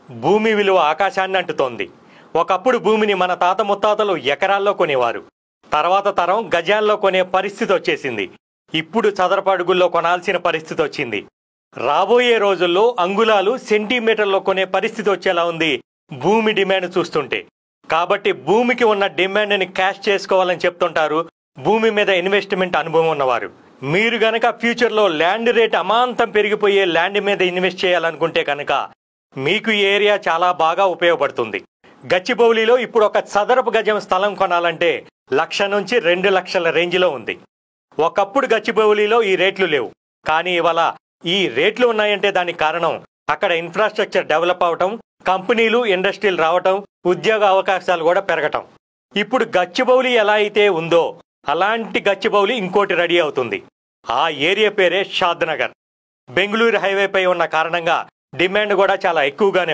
భూమి విలువ ఆకాశాన్ని అంటుతోంది. ఒకప్పుడు భూమిని మన తాత ముత్తాతలు ఎకరాల్లో కొనేవారు. తర్వాత తరం గజాల్లో కొనే పరిస్థితి వచ్చేసింది. ఇప్పుడు చదరపు అడుగుల్లో కొనాల్సిన పరిస్థితి వచ్చింది. రాబోయే రోజుల్లో అంగుళాలు సెంటీమీటర్లో కొనే పరిస్థితి వచ్చేలా ఉంది భూమి డిమాండ్ చూస్తుంటే. కాబట్టి భూమికి ఉన్న డిమాండ్ని క్యాష్ చేసుకోవాలని చెప్తుంటారు భూమి మీద ఇన్వెస్ట్మెంట్ అనుభవం ఉన్నవారు. మీరు గనక ఫ్యూచర్లో ల్యాండ్ రేట్ అమాంతం పెరిగిపోయే ల్యాండ్ మీద ఇన్వెస్ట్ చేయాలనుకుంటే కనుక మీకు ఈ ఏరియా చాలా బాగా ఉపయోగపడుతుంది. గచ్చిబౌలిలో ఇప్పుడు ఒక చదరపు గజం స్థలం కొనాలంటే 1,00,000 నుంచి 2,00,000 రేంజ్లో ఉంది. ఒకప్పుడు గచ్చిబౌలిలో ఈ రేట్లు లేవు, కానీ ఇవాళ ఈ రేట్లు ఉన్నాయంటే దానికి కారణం అక్కడ ఇన్ఫ్రాస్ట్రక్చర్ డెవలప్ అవటం, కంపెనీలు ఇండస్ట్రీలు రావటం, ఉద్యోగ అవకాశాలు కూడా పెరగటం. ఇప్పుడు గచ్చిబౌలి ఎలా అయితే ఉందో అలాంటి గచ్చిబౌలి ఇంకోటి రెడీ అవుతుంది. ఆ ఏరియా పేరే షాద్ నగర్. బెంగళూరు హైవేపై ఉన్న కారణంగా డిమాండ్ కూడా చాలా ఎక్కువగానే ఉంది.